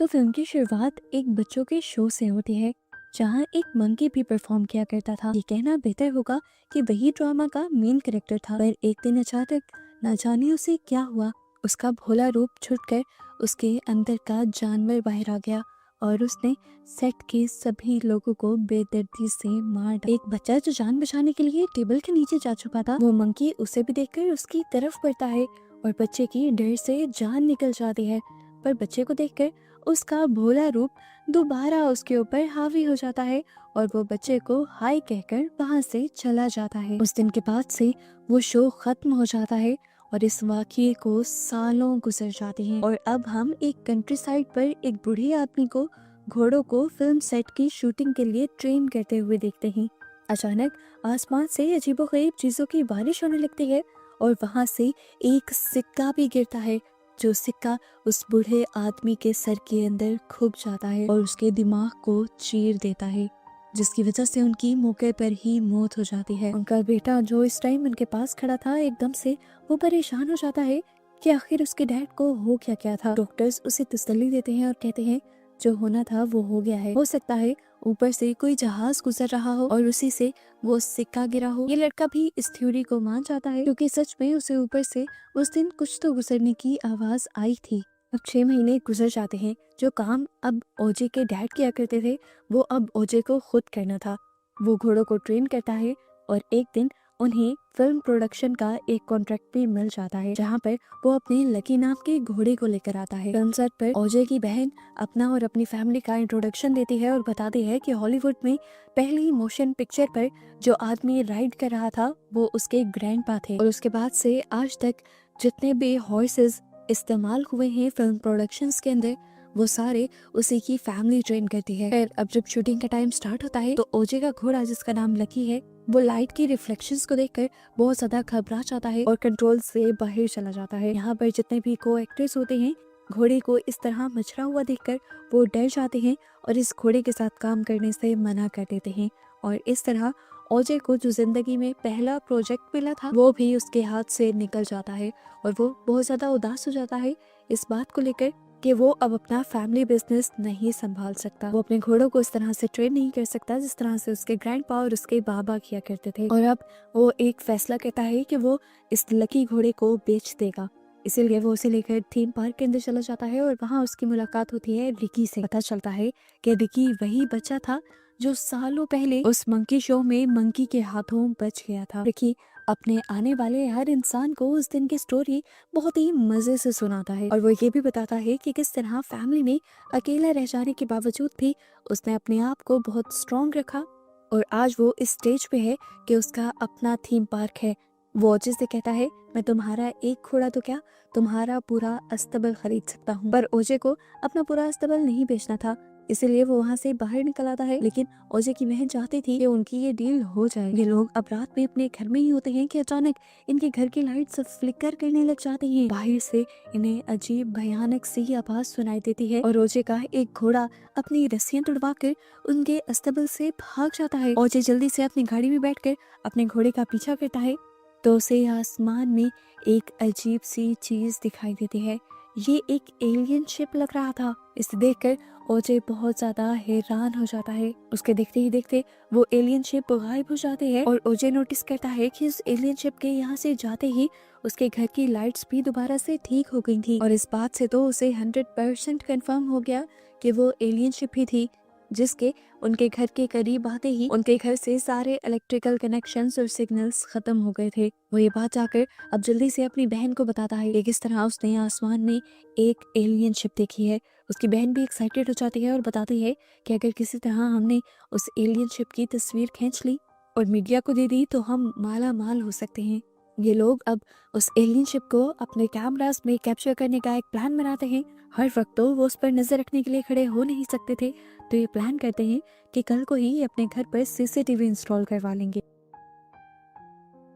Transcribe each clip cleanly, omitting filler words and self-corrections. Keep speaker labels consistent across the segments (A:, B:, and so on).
A: तो फिल्म की शुरुआत एक बच्चों के शो से होती है जहाँ एक मंकी भी परफॉर्म किया करता था। ये कहना बेहतर होगा कि वही ड्रामा का मेन कैरेक्टर था। पर एक दिन अचानक न जाने उसे क्या हुआ, उसका भोला रूप छुटकर उसके अंदर का जानवर बाहर आ गया और उसने सेट के सभी लोगों को बेदर्दी से मार डाला। एक बच्चा जो जान बचाने के लिए टेबल के नीचे जा चुका था, वो मंकी उसे भी देखकर उसकी तरफ बढ़ता है और बच्चे की डर से जान निकल जाती है। पर बच्चे को देखकर उसका भोला रूप दोबारा उसके ऊपर हावी हो जाता है और वो बच्चे को हाय कहकर वहां से चला जाता है। उस दिन के बाद से वो शो खत्म हो जाता है और इस वाकये को सालों गुजर जाते हैं और अब हम एक कंट्री साइड पर एक बूढ़े आदमी को घोड़ों को फिल्म सेट की शूटिंग के लिए ट्रेन करते हुए देखते हैं। अचानक आसमान से अजीबोगरीब चीजों की बारिश होने लगती है और वहां से एक सिक्का भी गिरता है। जो सिक्का उस बूढ़े आदमी के सर के अंदर खुब जाता है और उसके दिमाग को चीर देता है, जिसकी वजह से उनकी मौके पर ही मौत हो जाती है। उनका बेटा जो इस टाइम उनके पास खड़ा था, एकदम से वो परेशान हो जाता है कि आखिर उसके डैड को हो क्या क्या था। डॉक्टर्स उसे तसल्ली देते हैं और कहते हैं जो होना था वो हो गया है। हो सकता है ऊपर से कोई जहाज गुजर रहा हो और उसी से वो सिक्का गिरा हो। ये लड़का भी इस थ्योरी को मान जाता है क्योंकि सच में उसे ऊपर से उस दिन कुछ तो गुजरने की आवाज आई थी। अब 6 महीने गुजर जाते हैं। जो काम अब ओजे के डैड किया करते थे वो अब ओजे को खुद करना था। वो घोड़ों को ट्रेन करता है और एक दिन उन्हें फिल्म प्रोडक्शन का एक कॉन्ट्रैक्ट भी मिल जाता है जहाँ पर वो अपने लकी नाम के घोड़े को लेकर आता है। फिल्म सेट पर ओजे की बहन अपना और अपनी फैमिली का इंट्रोडक्शन देती है और बताती है कि हॉलीवुड में पहली मोशन पिक्चर पर जो आदमी राइड कर रहा था वो उसके ग्रैंडपा थे और उसके बाद से आज तक जितने भी हॉर्सेस इस्तेमाल हुए हैं फिल्म प्रोडक्शंस के अंदर वो सारे उसी की फैमिली ट्रेन करती है। फिर अब जब शूटिंग का टाइम स्टार्ट होता है तो ओजे का घोड़ा जिसका नाम लकी है वो लाइट की रिफ्लेक्शंस को देखकर बहुत ज्यादा घबरा जाता है और कंट्रोल से बाहर चला जाता है। यहाँ पर जितने भी को एक्टर्स होते हैं घोड़े को इस तरह मचरा हुआ देखकर वो डर जाते हैं और इस घोड़े के साथ काम करने से मना कर देते हैं और इस तरह ओजे को जो जिंदगी में पहला प्रोजेक्ट मिला था वो भी उसके हाथ से निकल जाता है और वो बहुत ज्यादा उदास हो जाता है इस बात को लेकर कि वो अब अपना फैमिली बिजनेस नहीं संभाल सकता। वो अपने घोड़ों को इस तरह से ट्रेन नहीं कर सकता जिस तरह से उसके ग्रैंडपा और उसके बाबा किया करते थे और अब वो एक फैसला करता है कि वो इस लकी घोड़े को बेच देगा। इसीलिए वो उसे लेकर थीम पार्क के अंदर चला जाता है और वहाँ उसकी मुलाकात होती है रिकी से। पता चलता है कि रिकी वही बच्चा था जो सालों पहले उस मंकी शो में मंकी के हाथों बच गया था। रिकी अपने आने वाले हर इंसान को उस दिन की स्टोरी बहुत ही मजे से सुनाता है और वो ये भी बताता है कि किस तरह फैमिली में अकेला रह जाने के बावजूद भी उसने अपने आप को बहुत स्ट्रॉन्ग रखा और आज वो इस स्टेज पे है कि उसका अपना थीम पार्क है। वो ओजे से कहता है मैं तुम्हारा एक घोड़ा तो क्या तुम्हारा पूरा अस्तबल खरीद सकता हूँ। पर ओजे को अपना पूरा अस्तबल नहीं बेचना था इसीलिए वो वहाँ से बाहर निकल आता है। लेकिन ओजे की बहन चाहती थी कि उनकी ये डील हो जाए। ये लोग अब रात में अपने घर में ही होते हैं कि अचानक इनके घर की लाइट्स फ्लिकर करने लग जाती हैं। बाहर से इन्हें अजीब भयानक सी आवाज सुनाई देती है और ओजे का एक घोड़ा अपनी रस्सियां तुड़वा कर उनके अस्तबल से भाग जाता है। ओजे जल्दी से अपनी गाड़ी में बैठकर अपने घोड़े का पीछा करता है तो उसे आसमान में एक अजीब सी चीज दिखाई देती है। ये एक एलियन शिप लग रहा था। इसे देखकर ओजे बहुत ज्यादा हैरान हो जाता है। उसके देखते ही देखते वो एलियन शिप गायब हो जाती है और ओजे नोटिस करता है कि उस एलियन शिप के यहाँ से जाते ही उसके घर की लाइट्स भी दोबारा से ठीक हो गई थी और इस बात से तो उसे 100% कंफर्म हो गया कि वो एलियन शिप ही थी जिसके उनके घर के करीब आते ही उनके घर से सारे इलेक्ट्रिकल कनेक्शंस और सिग्नल्स खत्म हो गए थे। वो ये बात जाकर अब जल्दी से अपनी बहन को बताता है कि किस तरह उसने आसमान में एक एलियन शिप देखी है। उसकी बहन भी एक्साइटेड हो जाती है और बताती है कि अगर किसी तरह हमने उस एलियन शिप की तस्वीर खींच ली और मीडिया को दे दी तो हम माला माल हो सकते हैं। ये लोग अब उस एलियन शिप को अपने कैमरास में कैप्चर करने का एक प्लान बनाते हैं। हर वक्त तो वो उस पर नजर रखने के लिए खड़े हो नहीं सकते थे तो ये प्लान करते हैं कि कल को ही अपने घर पर सीसीटीवी इंस्टॉल करवा लेंगे।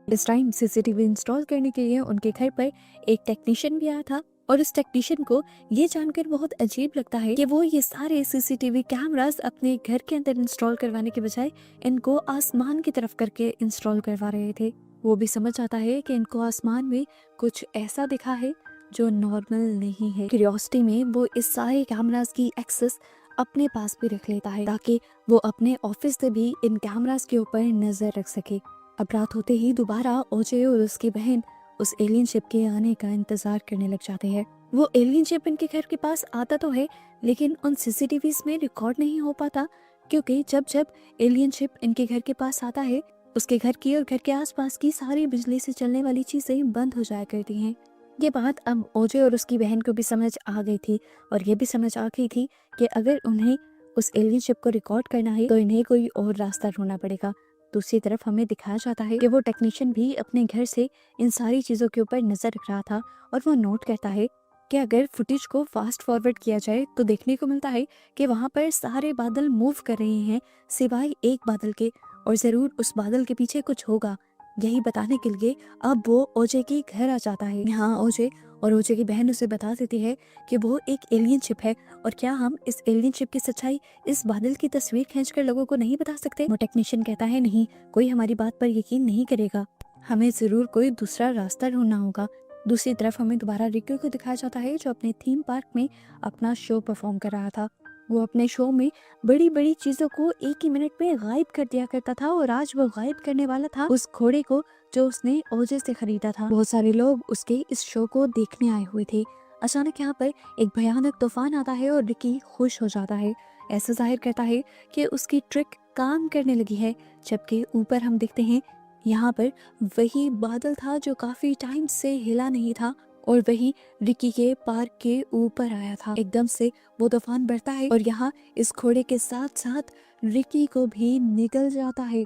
A: इस टाइम सीसीटीवी इंस्टॉल करने के लिए उनके घर पर एक टेक्नीशियन भी आया था और उस टेक्नीशियन को ये जानकर बहुत अजीब लगता है कि वो ये सारे सीसीटीवी कैमरास अपने घर के अंदर इंस्टॉल करवाने के बजाय इनको आसमान की तरफ करके इंस्टॉल करवा रहे थे। वो भी समझ आता है कि इनको आसमान में कुछ ऐसा दिखा है जो नॉर्मल नहीं है। क्यूरियोसिटी में वो इस सारे कैमरास की एक्सेस अपने पास भी रख लेता है ताकि वो अपने ऑफिस से भी इन कैमरास के ऊपर नजर रख सके। अब रात होते ही दोबारा ओजे और उसकी बहन उस एलियन शिप के आने का इंतजार करने लग जाते हैं। वो एलियन शिप इनके घर के पास आता तो है लेकिन उन सीसीटीवीज में रिकॉर्ड नहीं हो पाता, क्योंकि जब जब एलियन शिप इनके घर के पास आता है उसके घर की और घर के आसपास की सारी बिजली से चलने वाली चीजें बंद हो जाया करती हैं। ये बात अब ओजे और उसकी बहन को भी समझ आ गई थी और ये भी समझ आ गई थी कि अगर उन्हें उस एलियन शिप को रिकॉर्ड करना है तो इन्हें कोई और रास्ता ढूंढना पड़ेगा। दूसरी तरफ हमें दिखाया जाता है कि वो टेक्नीशियन भी अपने घर से इन सारी चीज़ों के ऊपर नज़र रख रहा था और वो नोट करता है कि अगर फुटेज को फास्ट फॉरवर्ड किया जाए तो देखने को मिलता है कि वहाँ पर सारे बादल मूव कर रहे हैं सिवाय एक बादल के, और ज़रूर उस बादल के पीछे कुछ होगा। यही बताने के लिए अब वो ओजे के घर आ जाता है। यहाँ ओजे और ओजे की बहन उसे बता देती है कि वो एक एलियन शिप है और क्या हम इस एलियन शिप की सच्चाई इस बादल की तस्वीर खींचकर लोगों को नहीं बता सकते। वो टेक्नीशियन कहता है नहीं, कोई हमारी बात पर यकीन नहीं करेगा, हमें जरूर कोई दूसरा रास्ता ढूंढना होगा। दूसरी तरफ हमें दोबारा रिक्की को दिखाया जाता है जो अपने थीम पार्क में अपना शो परफॉर्म कर रहा था। वो अपने शो में बड़ी बड़ी चीजों को एक ही मिनट में गायब कर दिया करता था और आज वो गायब करने वाला था उस घोड़े को जो उसने ओजे से खरीदा था। बहुत सारे लोग उसके इस शो को देखने आए हुए थे। अचानक यहाँ पर एक भयानक तूफान आता है और रिकी खुश हो जाता है, ऐसा जाहिर करता है कि उसकी ट्रिक काम करने लगी है। जबकि ऊपर हम देखते हैं यहाँ पर वही बादल था जो काफी टाइम से हिला नहीं था और वही रिकी के पार्क के ऊपर आया था। एकदम से वो तूफान बढ़ता है और यहाँ इस घोड़े के साथ साथ रिकी को भी निकल जाता है।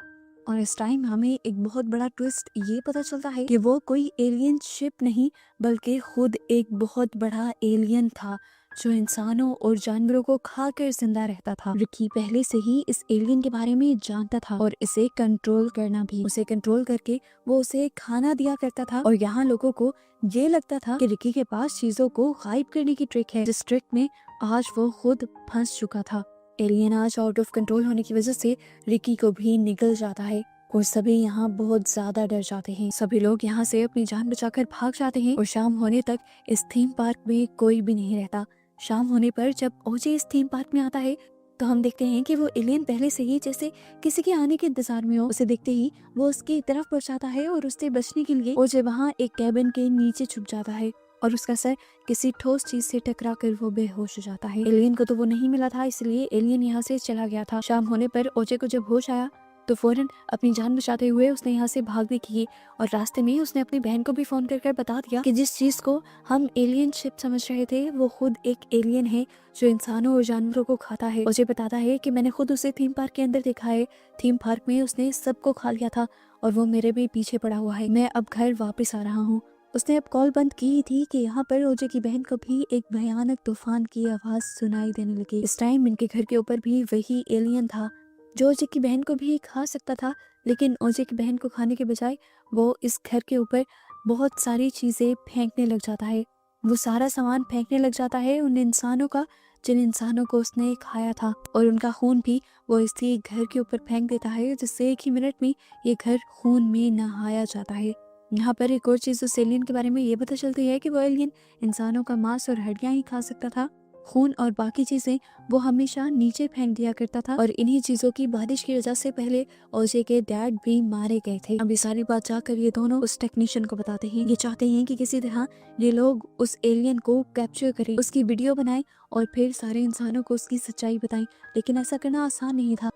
A: और इस टाइम हमें एक बहुत बड़ा ट्विस्ट ये पता चलता है कि वो कोई एलियन शिप नहीं बल्कि खुद एक बहुत बड़ा एलियन था जो इंसानों और जानवरों को खाकर जिंदा रहता था। रिकी पहले से ही इस एलियन के बारे में जानता था और इसे कंट्रोल करना भी। उसे कंट्रोल करके वो उसे खाना दिया करता था और यहाँ लोगों को ये लगता था कि रिकी के पास चीजों को गायब करने की ट्रिक है, जिस ट्रिक में आज वो खुद फंस चुका था। एलियन आज आउट ऑफ कंट्रोल होने की वजह से रिकी को भी निकल जाता है और सभी यहाँ बहुत ज्यादा डर जाते हैं। सभी लोग यहाँ से अपनी जान बचाकर भाग जाते हैं और शाम होने तक इस थीम पार्क में कोई भी नहीं रहता। शाम होने पर जब ओजे इस थीम पार्क में आता है तो हम देखते हैं कि वो एलियन पहले से ही जैसे किसी के आने के इंतजार में हो। उसे देखते ही वो उसकी तरफ पहुंचाता है और उससे बचने के लिए ओजे वहाँ एक कैबिन के नीचे छुप जाता है और उसका सर किसी ठोस चीज से टकरा कर वो बेहोश हो जाता है। एलियन को तो वो नहीं मिला था, इसलिए एलियन यहाँ से चला गया था। शाम होने पर ओजे को जब होश आया तो फौरन अपनी जान बचाते हुए उसने यहाँ से भागने की और रास्ते में उसने अपनी बहन को भी फोन कर बता दिया कि जिस चीज को हम एलियन शिप समझ रहे थे वो खुद एक एलियन है जो इंसानों और जानवरों को खाता है। ओजे बताता है कि मैंने खुद उसे थीम पार्क के अंदर देखा है, थीम पार्क में उसने सबको खा लिया था और वो मेरे भी पीछे पड़ा हुआ है। मैं अब घर वापस आ रहा हूँ। उसने अब कॉल बंद की थी कि यहाँ पर ओजे की बहन को भी एक भयानक तूफान की आवाज सुनाई देने लगी। इस टाइम इनके घर के ऊपर भी वही एलियन था जो ओजे की बहन को भी खा सकता था, लेकिन ओजे की बहन को खाने के बजाय वो इस घर के ऊपर बहुत सारी चीजें फेंकने लग जाता है। वो सारा सामान फेंकने लग जाता है उन इंसानों का जिन इंसानों को उसने खाया था और उनका खून भी वो इसी घर के ऊपर फेंक देता है, जिससे एक ही मिनट में ये घर खून में नहाया जाता है। यहाँ पर एक और चीज उस एलियन के बारे में ये पता चलती है कि वो एलियन इंसानों का मांस और हड्डियां ही खा सकता था, खून और बाकी चीजें वो हमेशा नीचे फेंक दिया करता था। और इन्हीं चीजों की बारिश की वजह से पहले ओजे के डैड भी मारे गए थे। अब ये सारी बात जाकर ये दोनों उस टेक्नीशियन को बताते हैं। ये चाहते हैं कि किसी तरह ये लोग उस एलियन को कैप्चर करें, उसकी वीडियो बनाएं और फिर सारे इंसानों को उसकी सच्चाई बताएं, लेकिन ऐसा करना आसान नहीं था।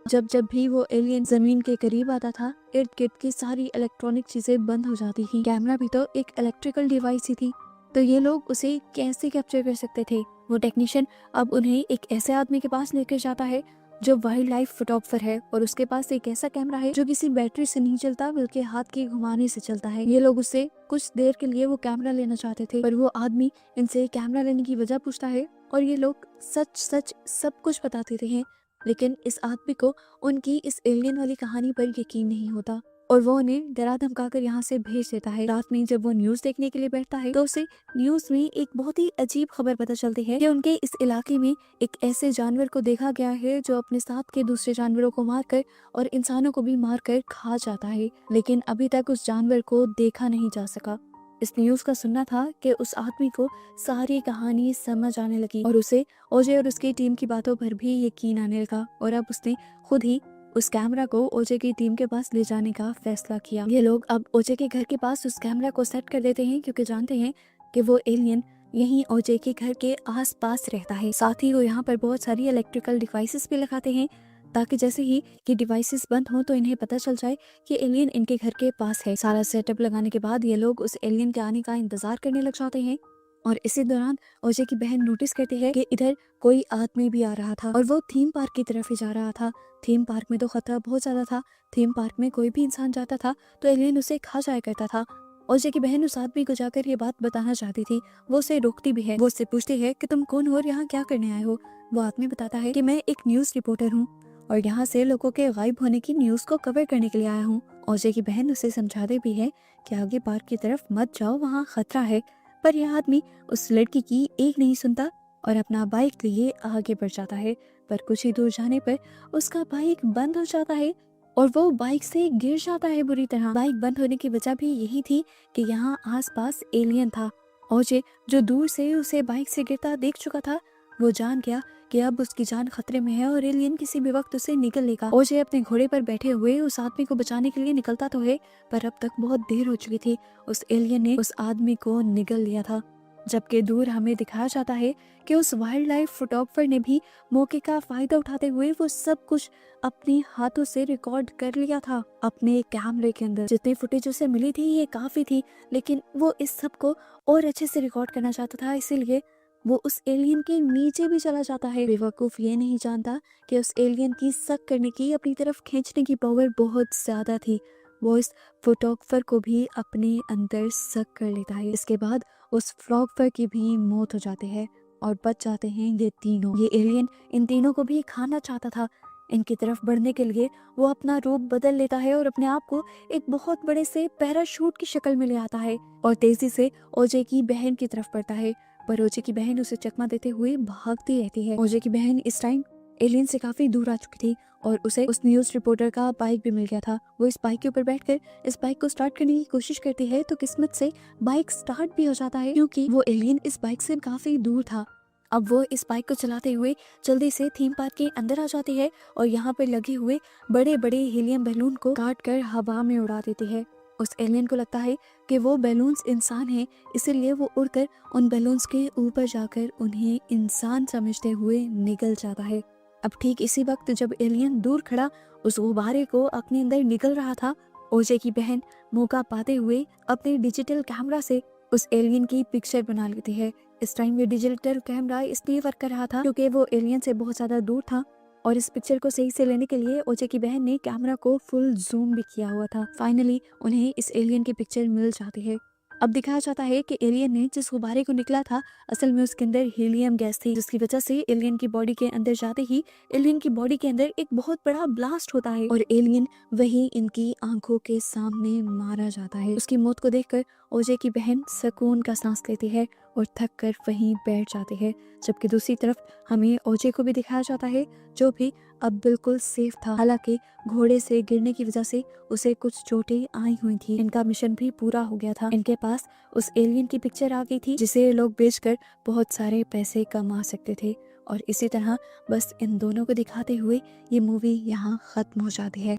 A: जब जब भी वो एलियन जमीन के करीब आता था इर्द गिर्द की सारी इलेक्ट्रॉनिक चीजें बंद हो जाती थी। कैमरा भी तो एक इलेक्ट्रिकल डिवाइस ही थी, तो ये लोग उसे कैसे कैप्चर कर सकते थे। वो टेक्नीशियन अब उन्हें एक ऐसे आदमी के पास लेकर जाता है जो वाइल्ड लाइफ फोटोग्राफर है और उसके पास एक ऐसा कैमरा है जो किसी बैटरी से नहीं चलता बल्कि हाथ के घुमाने से चलता है। ये लोग उससे कुछ देर के लिए वो कैमरा लेना चाहते थे, पर वो आदमी इनसे कैमरा लेने की वजह पूछता है और ये लोग सच सच सब कुछ बता देते हैं, लेकिन इस आदमी को उनकी इस एलियन वाली कहानी पर यकीन नहीं होता और वो उन्हें डरा धमका कर यहाँ से भेज देता है। रात में जब वो न्यूज देखने के लिए बैठता है तो उसे न्यूज में एक बहुत ही अजीब खबर पता चलती है कि उनके इस इलाके में एक ऐसे जानवर को देखा गया है जो अपने साथ के दूसरे जानवरों को मारकर और इंसानों को भी मारकर खा जाता है, लेकिन अभी तक उस जानवर को देखा नहीं जा सका। इस न्यूज़ का सुनना था कि उस आदमी को सारी कहानी समझ आने लगी और उसे ओजे और उसकी टीम की बातों पर भी यकीन आने लगा और अब उसने खुद ही उस कैमरा को ओजे की टीम के पास ले जाने का फैसला किया। ये लोग अब ओजे के घर के पास उस कैमरा को सेट कर देते हैं क्योंकि जानते हैं कि वो एलियन यहीं ओजे के घर के आसपास रहता है। साथ ही वो यहाँ पर बहुत सारी इलेक्ट्रिकल डिवाइसेस भी लगाते हैं ताकि जैसे ही ये डिवाइसेस बंद हो तो इन्हें पता चल जाए कि एलियन इनके घर के पास है। सारा सेटअप लगाने के बाद ये लोग उस एलियन के आने का इंतजार करने लग जाते हैं और इसी दौरान ओजे की बहन नोटिस करती है कि इधर कोई आदमी भी आ रहा था और वो थीम पार्क की तरफ ही जा रहा था। थीम पार्क में तो खतरा बहुत ज्यादा था। थीम पार्क में कोई भी इंसान जाता था तो एलियन उसे खा जाया करता था। ओजे की बहन उस आदमी को जाकर ये बात बताना चाहती थी। वो उसे रोकती भी है। वो उससे पूछती है कि तुम कौन हो और यहाँ क्या करने आए हो। वो आदमी बताता है कि मैं एक न्यूज रिपोर्टर हूँ और यहाँ से लोगों के गायब होने की न्यूज को कवर करने के लिए आया हूँ। ओजे की बहन उसे समझाते भी है कि आगे पार्क की तरफ मत जाओ, वहाँ खतरा है। पर यह आदमी उस लड़की की एक नहीं सुनता और अपना बाइक लिए आगे बढ़ जाता है। पर कुछ ही दूर जाने पर उसका बाइक बंद हो जाता है और वो बाइक से गिर जाता है बुरी तरह। बाइक बंद होने की वजह भी यही थी कि यहाँ आसपास एलियन था। ओजे जो दूर से उसे बाइक से गिरता देख चुका था, वो जान गया कि अब उसकी जान खतरे में है और एलियन किसी भी वक्त उसे निगल लेगा। ओजे अपने घोड़े पर बैठे हुए उस आदमी को बचाने के लिए निकलता तो है, पर अब तक बहुत देर हो चुकी थी। उस एलियन ने उस आदमी को निगल लिया था। जबकि दूर हमें दिखाया जाता है कि उस वाइल्ड लाइफ फोटोग्राफर ने भी मौके का फायदा उठाते हुए वो सब कुछ अपने हाथों से रिकॉर्ड कर लिया था अपने कैमरे के अंदर। जितनी फुटेज उसे मिली थी ये काफी थी, लेकिन वो इस सब को और अच्छे से रिकॉर्ड करना चाहता था, इसीलिए वो उस एलियन के नीचे भी चला जाता है। बेवकूफ ये नहीं जानता कि उस एलियन की सक करने की, अपनी तरफ खींचने की पावर बहुत ज्यादा थी। वो इस फोटोग्राफर को भी अपने अंदर सक कर लेता है। इसके बाद उस फोटोग्राफर की भी मौत हो जाती है और बच जाते हैं ये तीनों। ये एलियन इन तीनों को भी खाना चाहता था। इनकी तरफ बढ़ने के लिए वो अपना रूप बदल लेता है और अपने आप को एक बहुत बड़े से पैराशूट की शक्ल में ले आता है और तेजी से ओजे की बहन की तरफ बढ़ता है। पर ओजे की बहन उसे चकमा देते हुए भागती रहती है। ओजे की बहन इस टाइम एलियन से काफी दूर आ चुकी थी और उसे उस न्यूज रिपोर्टर का बाइक भी मिल गया था। वो इस बाइक के ऊपर बैठकर इस बाइक को स्टार्ट करने की कोशिश करती है तो किस्मत से बाइक स्टार्ट भी हो जाता है क्योंकि वो एलियन इस बाइक से काफी दूर था। अब वो इस बाइक को चलाते हुए जल्दी से थीम पार्क के अंदर आ जाती है और यहाँ पर लगे हुए बड़े बड़े हीलियम बैलून को काट कर हवा में उड़ा देती है। उस एलियन को लगता है कि वो बैलून्स इंसान हैं, इसीलिए वो उड़कर उन बैलून्स के ऊपर जाकर उन्हें इंसान समझते हुए निकल जाता है। अब ठीक इसी वक्त जब एलियन दूर खड़ा उस गुब्बारे को अपने अंदर निकल रहा था, ओजे की बहन मौका पाते हुए अपने डिजिटल कैमरा से उस एलियन की पिक्चर बना लेती है। इस टाइम ये डिजिटल कैमरा इसलिए वर्क कर रहा था क्योंकि वो एलियन से बहुत ज्यादा दूर था और इस पिक्चर को सही से लेने के लिए ओजे की बहन ने कैमरा को फुल जूम भी किया हुआ था। फाइनली उन्हें इस एलियन की पिक्चर मिल जाती है। अब दिखाया जाता है कि एलियन ने जिस गुब्बारे को निकला था असल में उसके अंदर हीलियम गैस थी, जिसकी वजह से एलियन की बॉडी के अंदर जाते ही एलियन की बॉडी के अंदर एक बहुत बड़ा ब्लास्ट होता है और एलियन वही इनकी आंखों के सामने मारा जाता है। उसकी मौत को देखकर ओजे की बहन सुकून का सांस लेती है और थक कर वहीं बैठ जाती है। जबकि दूसरी तरफ हमें ओजे को भी दिखाया जाता है जो भी अब बिल्कुल सेफ था। हालांकि घोड़े से गिरने की वजह से उसे कुछ चोटें आई हुई थी। इनका मिशन भी पूरा हो गया था। इनके पास उस एलियन की पिक्चर आ गई थी जिसे लोग बेचकर बहुत सारे पैसे कमा सकते थे और इसी तरह बस इन दोनों को दिखाते हुए ये मूवी यहाँ खत्म हो जाती है।